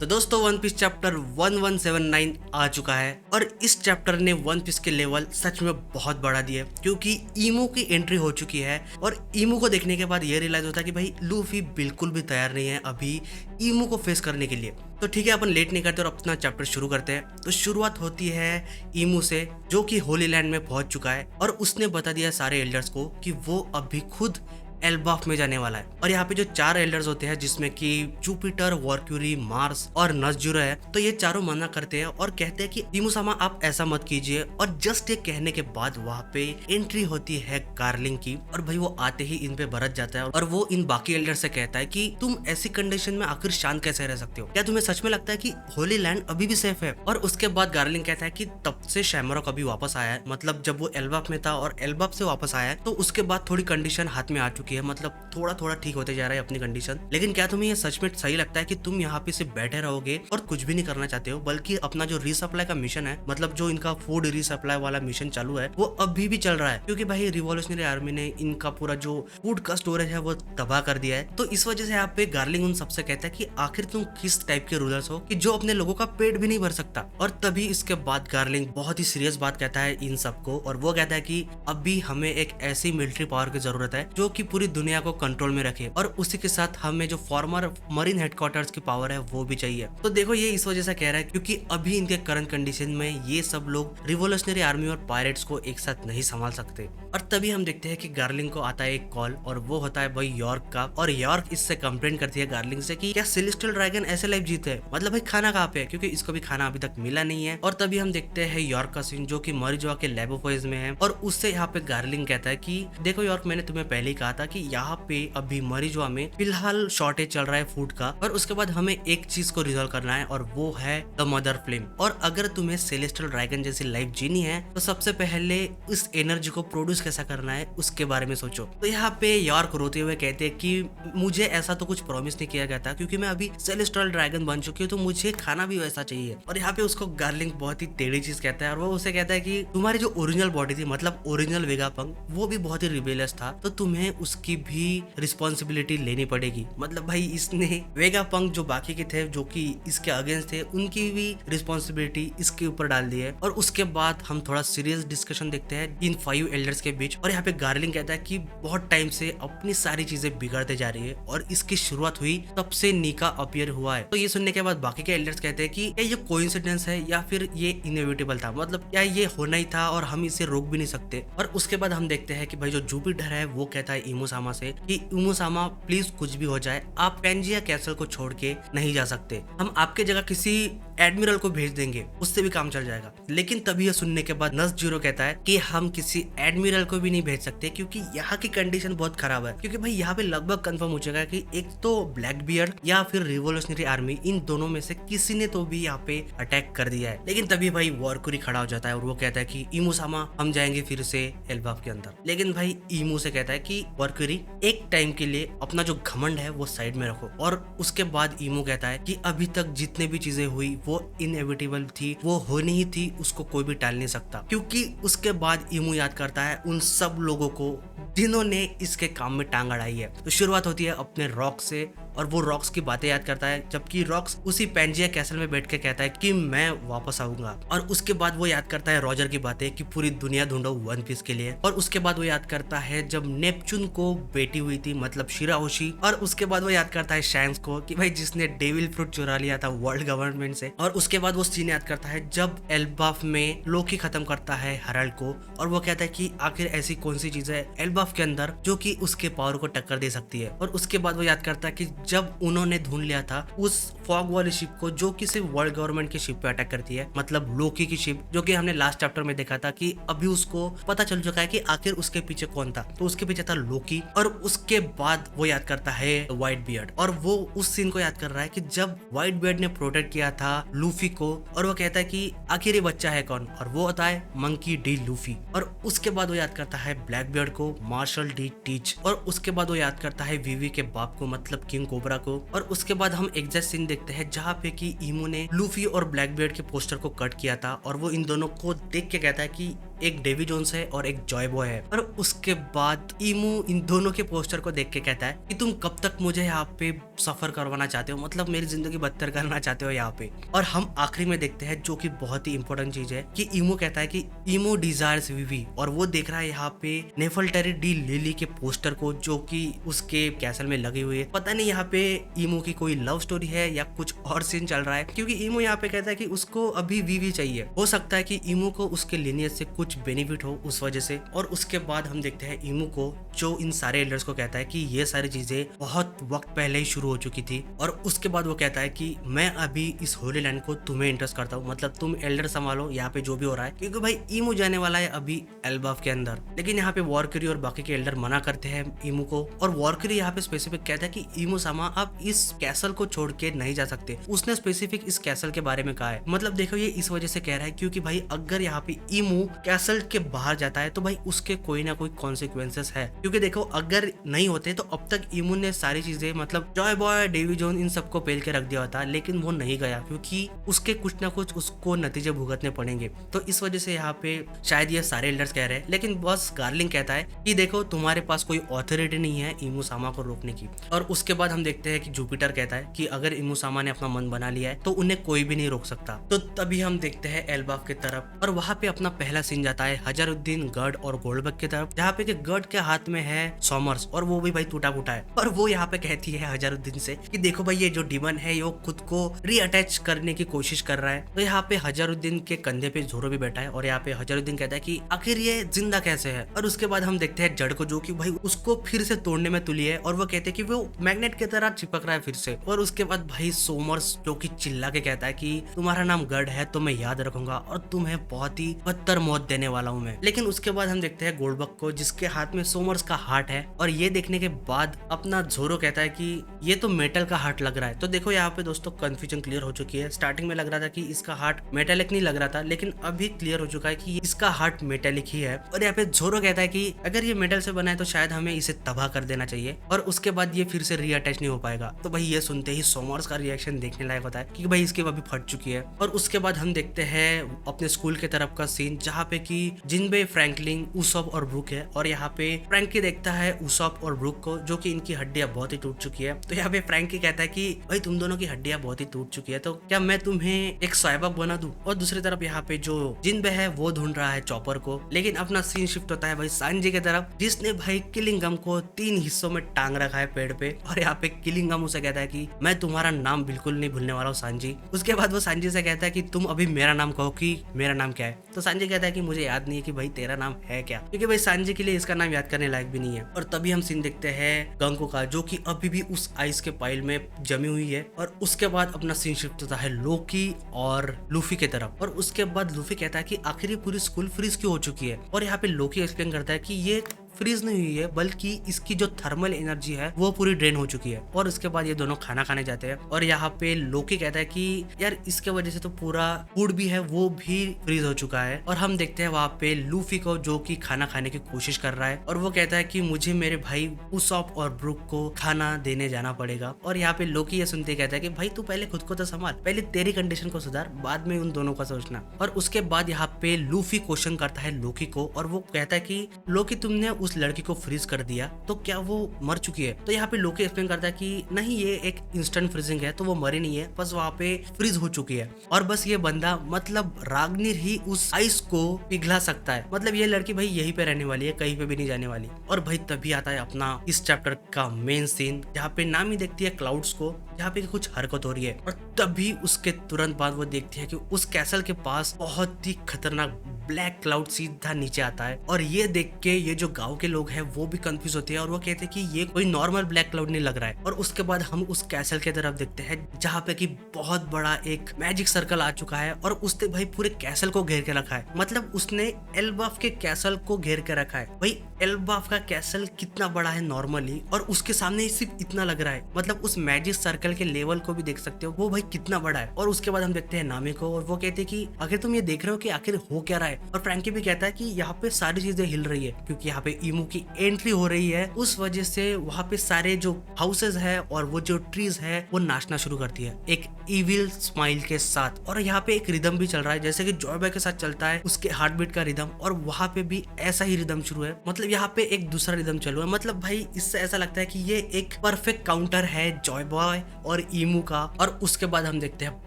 तो दोस्तों one piece chapter 1179 आ चुका है और इस चैप्टर ने वन पीस के लेवल सच में बहुत बढ़ा दिए क्योंकि ईमू की एंट्री हो चुकी है। और ईमू को देखने के बाद ये रियलाइज होता है कि भाई लूफी बिल्कुल भी तैयार नहीं है अभी ईमू को फेस करने के लिए। तो ठीक है, अपन लेट नहीं करते और अपना चैप्टर शुरू करते हैं। तो शुरुआत होती है ईमू से, जो कि होली लैंड में पहुंच चुका है और उसने बता दिया सारे एल्डर्स को कि वो अभी खुद एल्बाफ में जाने वाला है। और यहाँ पे जो 4 एल्डर्स होते हैं जिसमें कि जुपिटर, वर्क्यूरी, मार्स और नज़जुरो है, तो ये चारों मना करते हैं और कहते हैं कि ईमू-सामा आप ऐसा मत कीजिए। और जस्ट ये कहने के बाद वहाँ पे एंट्री होती है गार्लिंग की और भाई वो आते ही इन पे बरस जाता है और वो इन बाकी एल्डर से कहता है कि तुम ऐसी कंडीशन में आखिर शांत कैसे रह सकते हो, क्या तुम्हें सच में लगता है कि होली लैंड अभी भी सेफ है। और उसके बाद गार्लिंग कहता है कि तब से शैमरॉक अभी वापस आया है, मतलब जब वो एल्बाफ में था और एल्बाफ से वापस आया है तो उसके बाद थोड़ी कंडीशन हाथ में आ चुकी है, मतलब थोड़ा थोड़ा ठीक होते जा रहा है अपनी कंडीशन। लेकिन क्या तुम्हें ये सच में सही लगता है कि तुम यहाँ पे सिर्फ बैठे रहोगे और कुछ भी नहीं करना चाहते हो, बल्कि अपना जो रीसप्लाई का मिशन है, मतलब जो इनका फूड रीसप्लाई वाला मिशन चालू है, वो अभी भी चल रहा है क्योंकि भाई रिवॉल्यूशनरी आर्मी ने इनका पूरा जो फूड का स्टोरेज है वो तबाह कर दिया है। तो इस वजह से यहाँ पे गार्लिंग उन सबसे कहता है कि आखिर तुम किस टाइप के रूलर्स हो कि जो अपने लोगों का पेट भी नहीं भर सकता। और तभी इसके बाद गार्लिंग बहुत ही सीरियस बात कहता है इन सबको और वो कहता है कि अभी हमें एक ऐसी मिलिट्री पावर की जरूरत है जो कि पूरी दुनिया को कंट्रोल में रखे और उसी के साथ हमें जो फॉर्मर मरीन हेडक्वार्टर्स की पावर है वो भी चाहिए। तो देखो ये इस वजह से कह रहा है क्योंकि अभी इनके करंट कंडीशन में ये सब लोग रिवॉल्यूशनरी आर्मी और पायरेट्स को एक साथ नहीं संभाल सकते। और तभी हम देखते हैं कि गार्लिंग को आता है एक कॉल और वो होता है भाई यॉर्क का। और यॉर्क इससे कंप्लेंट करती है गार्लिंग से कि क्या सेलेस्टियल ड्रैगन ऐसे लाइफ जीते हैं, मतलब भाई खाना कहाँ पे है, क्योंकि इसको भी खाना अभी तक मिला नहीं है। और तभी हम देखते हैं यॉर्क का सीन जो कि मरिजोआ के लैबोफेज में है और उससे यहाँ पे गार्लिंग कहता है कि देखो यॉर्क, मैंने तुम्हें पहले ही कहा था कि यहाँ पे अभी मरिजोआ में फिलहाल शॉर्टेज चल रहा है फूड का और उसके बाद हमें एक चीज को रिजॉल्व करना है और वो है द मदर फ्लेम। और अगर तुम्हें सेलेस्टियल ड्रैगन जैसी लाइफ जीनी है तो सबसे पहले इस एनर्जी को प्रोड्यूस कैसा करना है उसके बारे में सोचो। तो यहाँ पे यॉर्क रोते हुए कहते हैं कि मुझे ऐसा तो कुछ प्रॉमिस नहीं किया गया था क्योंकि मैं अभी सेलेस्टियल ड्रैगन बन चुकी हूँ, तो मुझे खाना भी वैसा चाहिए। और यहाँ पे उसको गार्लिंग बहुत ही टेढ़ी चीज कहता है और वो उसे कहता है कि तुम्हारी जो ओरिजिनल बॉडी थी, मतलब ओरिजिनल वेगापंक, वो भी बहुत ही रिबेलियस था, तो तुम्हें उसकी भी रिस्पॉन्सिबिलिटी लेनी पड़ेगी। मतलब भाई इसने वेगापंक जो बाकी के थे जो कि इसके अगेंस्ट थे उनकी भी रिस्पॉन्सिबिलिटी इसके ऊपर डाल दी है। और उसके बाद हम थोड़ा सीरियस डिस्कशन देखते हैं इन 5 एल्डर्स के बीच। और यहाँ पे गार्लिंग कहता है कि बहुत टाइम से अपनी सारी चीजें बिगड़ते जा रही है और इसकी शुरुआत हुई तब से नीका अपीयर हुआ है। तो ये सुनने के बाद बाकी के एल्डर्स कहते हैं कि ये कोइंसिडेंस है या फिर ये इनएविटेबल था, मतलब क्या ये होना ही था और हम इसे रोक भी नहीं सकते। और उसके बाद हम देखते हैं कि भाई जो जुपिटर है वो कहता है ईमू-सामा से कि ईमू-सामा प्लीज कुछ भी हो जाए आप पेंजिया कैसल को छोड़ के नहीं जा सकते, हम आपके जगह किसी एडमिरल को भेज देंगे, उससे भी काम चल जाएगा। लेकिन तभी ये सुनने के बाद नज़जुरो कहता है कि हम किसी एडमिरल को भी नहीं भेज सकते क्योंकि यहाँ की कंडीशन बहुत खराब है। क्योंकि भाई यहाँ पे लगभग कंफर्म हो चुका है कि एक तो ब्लैक बियर्ड या फिर रिवॉल्यूशनरी आर्मी, इन दोनों में से किसी ने तो भी यहाँ पे अटैक कर दिया है। लेकिन तभी भाई वर्क्यूरी खड़ा हो जाता है और वो कहता है कि ईमू-सामा हम जाएंगे फिर से एल्बाफ के अंदर। लेकिन भाई ईमू से कहता है कि वर्क्यूरी एक टाइम के लिए अपना जो घमंड है वो साइड में रखो। और उसके बाद ईमू कहता है कि अभी तक जितने भी चीजें हुई वो इनएविटेबल थी, वो होनी ही थी, उसको कोई भी टाल नहीं सकता। क्योंकि उसके बाद ईमू याद करता है उन सब लोगों को जिन्होंने इसके काम में टांग अड़ाई है। तो शुरुआत होती है अपने रॉक से और वो रॉक्स की बातें याद करता है, जबकि रॉक्स उसी पेंजिया कैसल में बैठ के कहता है कि मैं वापस आऊंगा। और उसके बाद वो याद करता है रॉजर की बातें कि पूरी दुनिया ढूंढो वन पीस के लिए। और उसके बाद वो याद करता है जब नेपच्यून को बेटी हुई थी, मतलब शिराहोशी। और उसके बाद वो याद करता है शैंक्स को कि भाई जिसने डेविल फ्रूट चुरा लिया था वर्ल्ड गवर्नमेंट से। और उसके बाद वो सीन याद करता है जब एल्बाफ में लोकी खत्म करता है हराल्ड को और वो कहता है कि आखिर ऐसी कौन सी चीज है एल्बाफ के अंदर जो कि उसके पावर को टक्कर दे सकती है। और उसके बाद वो याद करता है कि जब उन्होंने ढूंढ लिया था उस फॉग वाली शिप को जो कि सिर्फ वर्ल्ड गवर्नमेंट की शिप पे अटैक करती है, मतलब लोकी की शिप, जो कि हमने लास्ट चैप्टर में देखा था कि अभी उसको पता चल चुका है कि आखिर उसके पीछे कौन था, तो उसके पीछे था लोकी। और उसके बाद वो याद करता है व्हाइट बियर्ड और वो उस सीन को याद कर रहा है कि जब व्हाइट बियर्ड ने प्रोटेक्ट किया था लूफी को। और वो कहता है कि आखिर ये बच्चा है कौन, और वो होता है मंकी डी लूफी। और उसके बाद वो याद करता है ब्लैक बियर्ड को, मार्शल डी टीच। और उसके बाद वो याद करता है वीवी के बाप को, मतलब किंग कोबरा को। और उसके बाद हम एग्जैक्ट सीन देखते हैं जहाँ पे कि ईमू ने लूफी और ब्लैक बियर्ड के पोस्टर को कट किया था और वो इन दोनों को देख के कहता है कि एक डेवी जोन्स है और एक जॉय बॉय है। और उसके बाद ईमू इन दोनों के पोस्टर को देख के कहता है कि तुम कब तक मुझे यहाँ पे सफर करवाना चाहते हो, मतलब मेरी जिंदगी बदतर करना चाहते हो यहाँ पे। और हम आखिरी में देखते हैं जो कि बहुत ही इंपॉर्टेंट चीज है कि ईमू कहता है कि ईमू डिजायर्स विवी, और वो देख रहा है यहाँ पे नेफल्टेरी डी लिली के पोस्टर को जो कि उसके कैसल में लगी हुई है। पता नहीं यहाँ पे ईमू की कोई लव स्टोरी है या कुछ और सीन चल रहा है, क्योंकि ईमू यहाँ पे कहता है कि उसको अभी विवी चाहिए। हो सकता है कि ईमू को उसके लिनियज से कुछ बेनिफिट हो उस वजह से। और उसके बाद हम देखते हैं ईमू को जो इन सारे एल्डर्स को कहता है कि ये सारी चीजें बहुत वक्त पहले ही शुरू हो चुकी थी। और उसके बाद वो कहता है कि मैं अभी इस होली लैंड को तुम्हें इंटरेस्ट करता हूँ, मतलब तुम एल्डर संभालो यहाँ पे जो भी हो रहा है, क्योंकि भाई ईमू जाने वाला है अभी एल्बाफ के अंदर। लेकिन यहाँ पे वॉरकरी और बाकी के एल्डर मना करते हैं ईमू को। और वॉरकरी यहाँ पे स्पेसिफिक कहता है कि ईमू सामा आप इस कैसल को छोड़ के नहीं जा सकते। उसने स्पेसिफिक इस कैसल के बारे में कहा है। मतलब देखो ये इस वजह से कह रहा है क्योंकि भाई अगर यहाँ पे ईमू कैसल के बाहर जाता है तो भाई उसके कोई ना कोई कॉन्सिक्वेंसेस है। क्योंकि देखो अगर नहीं होते तो अब तक ईमू ने सारी चीजें मतलब जॉय बॉय डेवी जोन इन सबको पेल के रख दिया होता, लेकिन वो नहीं गया क्योंकि उसके कुछ ना कुछ उसको नतीजे भुगतने पड़ेंगे। तो इस वजह से यहाँ पे शायद ये सारे एल्डर्स कह रहे हैं। लेकिन बॉस गार्लिंग कहता है कि देखो तुम्हारे पास कोई ऑथोरिटी नहीं है ईमू सामा को रोकने की। और उसके बाद हम देखते हैं कि जुपिटर कहता है कि अगर ईमू सामा ने अपना मन बना लिया है तो उन्हें कोई भी नहीं रोक सकता। तो तभी हम देखते हैं एल्बाफ की तरफ, और वहां पे अपना पहला सीन जाता है हजारुद्दीन, गर्ड और गोल्डबर्ग की तरफ, जहाँ पे गर्ड के हाथ में है सॉमर्स और वो भी भाई टूटा फूटा है। और वो यहाँ पे कहती है हजारुद्दीन से कि देखो भाई ये जो डीमन है ये खुद को रीअटैच करने की कोशिश कर रहा है। तो यहाँ पे हजारुद्दीन के कंधे पे जोरो भी बैठा है और यहाँ पे हजारुद्दीन कहता है कि आखिर ये जिंदा कैसे है। और उसके बाद हम देखते हैं जड़ को जो कि भाई उसको फिर से तोड़ने में तुली है, और वो कहते हैं कि वो मैग्नेट की तरह चिपक रहा है फिर से। और उसके बाद भाई सोमर्स जो कि चिल्ला के कहता है कि तुम्हारा नाम गर्ड है तो मैं याद रखूंगा और तुम्हें बहुत ही बदतर मौत देने वाला हूँ मैं। लेकिन उसके बाद हम देखते हैं गोल्डबर्ग को जिसके हाथ में सोमर्स का हार्ट है, और ये देखने के बाद अपना जोरो कहता है कि ये तो मेटल का हार्ट लग रहा है। तो देखो यहाँ पे दोस्तों कंफ्यूजन क्लियर हो चुकी है। स्टार्टिंग में लग रहा था कि इसका हार्ट मेटेलिक नहीं लग रहा था, लेकिन अभी क्लियर हो चुका है कि इसका हार्ट मेटेलिक ही है। और यहाँ पे जोरो कहता है कि अगर ये मेटल से बना है तो शायद हमें इसे तबाह कर देना चाहिए और उसके बाद ये फिर से रीअटैच नहीं हो पाएगा। तो भाई ये सुनते ही सोमर्स का रिएक्शन देखने लायक होता है कि भाई इसकी अभी फट चुकी है। और उसके बाद हम देखते हैं अपने स्कूल के तरफ का सीन जहाँ पे कि जिनबे, फ्रैंकलिन, उसॉप और ब्रूक है। और यहाँ पे फ्रैंकी देखता है उसॉप और ब्रूक को जो कि इनकी हड्डियां बहुत ही टूट चुकी है। तो यहाँ पे फ्रैंकी कहता है कि भाई तुम दोनों की हड्डियां बहुत ही टूट चुकी है, तो क्या मैं तुम्हें एक स्वाइबक बना दूं। और दूसरी तरफ यहाँ पे जो जिनबे है वो ढूंढ रहा है चॉपर को। लेकिन अपना सीन शिफ्ट होता है भाई सांजी की तरफ, जिसने भाई किलिंगम को 3 हिस्सों में टांग रखा है पेड़ पे। और यहाँ पे किलिंगम उसे कहता है कि मैं तुम्हारा नाम बिल्कुल नहीं भूलने वाला हूँ सांजी। उसके बाद वो सांजी से कहता है कि तुम अभी मेरा नाम कहो कि मेरा नाम क्या है। तो सांजी कहता है कि मुझे याद नहीं है कि भाई तेरा नाम है क्या, क्योंकि भाई सांजी के लिए इसका नाम याद करने लायक भी नहीं है। और तभी हम सीन देखते हैं गंको का जो कि अभी भी उस आइस के पाइल में जमी हुई है। और उसके बाद अपना सीन शिफ्ट होता है लोकी और लूफी की तरफ। और उसके बाद लूफी कहता है कि आखिर ये पूरी स्कूल फ्रीज क्यों हो चुकी है। और यहाँ पे लोकी एक्सप्लेन करता है कि ये फ्रीज नहीं हुई है बल्कि इसकी जो थर्मल एनर्जी है वो पूरी ड्रेन हो चुकी है। और उसके बाद ये दोनों खाना खाने जाते हैं और यहाँ पे लोकी कहता है कि यार इसके वजह से तो पूरा फूड भी है वो भी फ्रीज हो चुका है। और हम देखते हैं वहाँ पे लूफी को जो कि खाना खाने की कोशिश कर रहा है और वो कहता है कि मुझे मेरे भाई उसॉप और ब्रूक को खाना देने जाना पड़ेगा। और यहाँ पे लोकी ये सुनते कहता है कि भाई तू पहले खुद को तो संभाल, पहले तेरी कंडीशन को सुधार, बाद में उन दोनों का सोचना। और उसके बाद यहाँ पे लूफी क्वेश्चन करता है लोकी को और वो कहता है कि लोकी तुमने उस लड़की को फ्रीज कर दिया तो क्या वो मर चुकी है। तो यहाँ पे लोकी एक्सप्लेन करता है कि नहीं ये एक इंस्टेंट फ्रीजिंग है, तो वो मरी नहीं है, बस वहाँ पे फ्रीज हो चुकी है। और बस ये बंदा मतलब रागनीर ही उस आइस को पिघला सकता है, मतलब ये लड़की भाई यहीं पे रहने वाली है, कहीं पे भी नहीं जाने वाली। और भाई तभी आता है अपना इस चैप्टर का मेन सीन जहाँ पे नामी देखती है क्लाउड्स को जहाँ पे कुछ हरकत हो रही है। और तभी उसके तुरंत बाद वो देखती है कि उस कैसल के पास बहुत ही खतरनाक ब्लैक क्लाउड सीधा नीचे आता है। और ये देख के ये जो गांव के लोग हैं वो भी कंफ्यूज होते हैं और वो कहते हैं कि ये कोई नॉर्मल ब्लैक क्लाउड नहीं लग रहा है। और उसके बाद हम उस कैसल की तरफ देखते हैं जहाँ पे कि बहुत बड़ा एक मैजिक सर्कल आ चुका है और उसने भाई पूरे कैसल को घेर के रखा है, मतलब उसने एल्बाफ के कैसल को घेर के रखा है। भाई एल्बाफ का कैसल कितना बड़ा है नॉर्मली और उसके सामने सिर्फ इतना लग रहा है, मतलब उस मैजिक सर्कल के लेवल को भी देख सकते हो वो भाई कितना बड़ा है। और उसके बाद हम देखते हैं नामी को और वो कहते हैं कि आखिर तुम ये देख रहे हो कि आखिर हो क्या रहा है। और फ्रैंकी भी कहता है कि यहाँ पे सारी चीजें हिल रही है क्योंकि यहाँ पे ईमू की एंट्री हो रही है, उस वजह से वहाँ पे सारे जो हाउसेज है और वो जो ट्रीज है वो नाचना शुरू करती है एक इविल स्माइल के साथ। और यहाँ पे एक रिदम भी चल रहा है जैसे कि जॉय बॉय के साथ चलता है उसके हार्ट बीट का रिदम, और वहाँ पे भी ऐसा ही रिदम शुरू है। मतलब यहाँ पे एक दूसरा रिदम चालू है। मतलब भाई इससे ऐसा लगता है कि ये एक परफेक्ट काउंटर है जॉय बॉय और ईमू का। और उसके बाद हम देखते हैं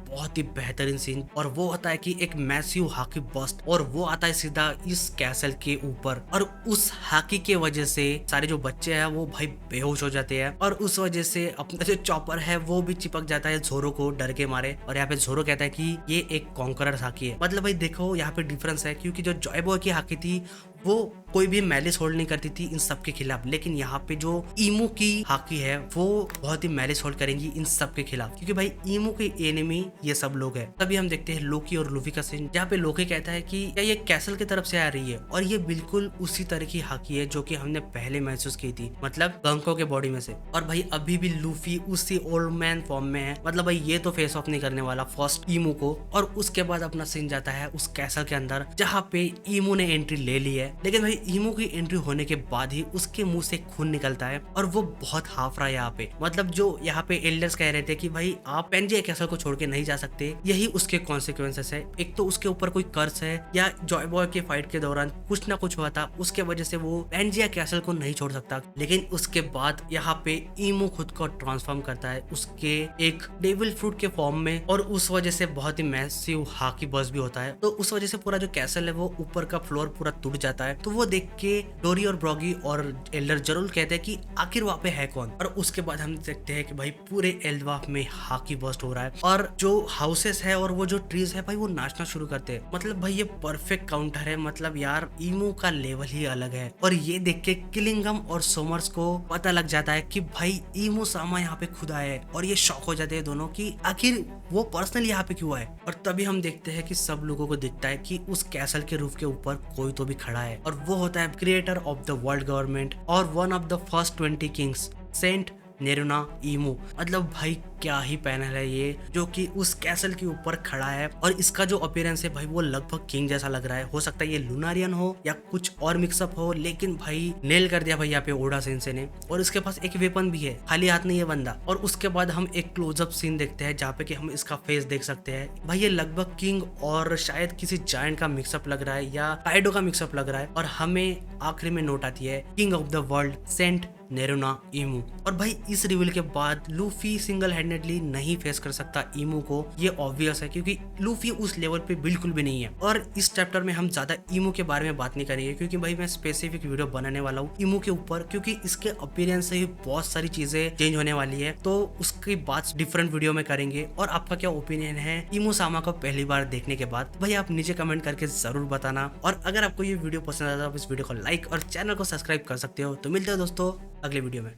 बहुत ही बेहतरीन सीन, और वो होता है कि एक मैसिव हाकी बस्ट, और वो आता है सीधा इस कैसल के ऊपर, और उस हाकी के वजह से सारे जो बच्चे हैं वो भाई बेहोश हो जाते हैं, और उस वजह से अपना जो चॉपर है वो भी चिपक जाता है जोरो को डर के मारे। और यहाँ पे जोरो कहता है कि ये एक कॉन्करर हाकी है। मतलब भाई देखो यहाँ पे डिफरेंस है, क्योंकि जो जॉय बॉय की हाकी थी वो कोई भी मैलिस होल्ड नहीं करती थी इन सब के खिलाफ, लेकिन यहाँ पे जो ईमू की हाकी है वो बहुत ही मैलिस होल्ड करेंगी इन सब के खिलाफ, क्योंकि भाई ईमू के एनिमी ये सब लोग हैं। तभी हम देखते हैं लोकी और लूफी का सीन, जहाँ पे लोकी कहता है कि क्या ये कैसल की तरफ से आ रही है, और ये बिल्कुल उसी तरह की हाकी है जो कि हमने पहले महसूस की थी, मतलब गंको के बॉडी में से। और भाई अभी भी लूफी उसी ओल्ड मैन फॉर्म में है, मतलब भाई ये तो फेस ऑफ नहीं करने वाला फर्स्ट ईमू को। और उसके बाद अपना सीन जाता है उस कैसल के अंदर जहाँ पे ईमू ने एंट्री ले ली है, लेकिन भाई ईमू की एंट्री होने के बाद ही उसके मुंह से खून निकलता है और वो बहुत हाफ रहा है यहाँ पे। मतलब जो यहाँ पे एल्डर्स कह रहे थे कि भाई आप पेंजिया कैसल को छोड़ के नहीं जा सकते, यही उसके कॉन्सिक्वेंसेस है। एक तो उसके ऊपर कोई कर्स है, या जॉय बॉय के फाइट के दौरान कुछ ना कुछ हुआ था, उसके वजह से वो पेंजिया कैसल को नहीं छोड़ सकता। लेकिन उसके बाद यहाँ पे ईमू खुद को ट्रांसफॉर्म करता है उसके एक डेविल फ्रूट के फॉर्म में, और उस वजह से बहुत ही मैसिव हाकी बस भी होता है। तो उस वजह से पूरा जो कैसल है वो ऊपर का फ्लोर पूरा टूट जाता है। तो वो देख के डोरी और ब्रॉगी और एल्डर जरूर कहते हैं कि आखिर वहाँ पे है कौन। और उसके बाद हम देखते हैं कि भाई पूरे एल्डवाफ में हाकी बस्ट हो रहा है, और जो हाउसेस है और वो जो ट्रीज है भाई वो नाचना शुरू करते हैं। मतलब भाई ये परफेक्ट काउंटर है। मतलब यार ईमू का लेवल ही अलग है। और ये देख के किलिंगम और सोमर्स को पता लग जाता है कि भाई ईमू सामा यहाँ पे खुद आया है, और ये शॉक हो जाते हैं दोनों कि आखिर वो पर्सनली यहाँ पे क्यों आए। और तभी हम देखते हैं कि सब लोगों को दिखता है कि उस कैसल के रूफ के ऊपर कोई तो भी खड़ा है, और वो होता है creator of the world government और one of the first 20 kings, Saint Nerona Imu. मतलब भाई क्या ही पैनल है ये, जो कि उस कैसल के ऊपर खड़ा है। और इसका जो अपीयरेंस है भाई वो लगभग किंग जैसा लग रहा है। हो सकता है ये लुनारियन हो या कुछ और मिक्सअप हो, लेकिन भाई नेल कर दिया भाई यहाँ पे ओडा सेंसे ने। और इसके पास एक वेपन भी है, खाली हाथ नहीं है बंदा। और उसके बाद हम एक क्लोजअप सीन देखते हैं जहाँ पे कि हम इसका फेस देख सकते हैं। भाई ये लगभग किंग और शायद किसी जायंट का मिक्सअप लग रहा है, या काइडो का मिक्सअप लग रहा है। और हमें आखिरी में नोट आती है king of the world Saint Nerona Imu. और भाई इस रिवील के बाद लूफी सिंगल हैंडेडली नहीं फेस कर सकता ईमू को, ये ऑब्वियस है, क्योंकि लूफी उस लेवल पे बिल्कुल भी नहीं है। और इस चैप्टर में हम ज्यादा ईमू के बारे में बात नहीं करेंगे, क्योंकि भाई मैं स्पेसिफिक वीडियो बनाने वाला हूँ ईमू के ऊपर, क्योंकि इसके अपीयरेंस से ही बहुत सारी चीजें चेंज होने वाली है। तो उसकी बात डिफरेंट वीडियो में करेंगे। और आपका क्या ओपिनियन है ईमू सामा को पहली बार देखने के बाद, भाई आप नीचे कमेंट करके जरूर बताना। और अगर आपको ये वीडियो पसंद आता है तो इस वीडियो को लाइक और चैनल को सब्सक्राइब कर सकते हो। तो मिलते हैं दोस्तों अगले वीडियो में।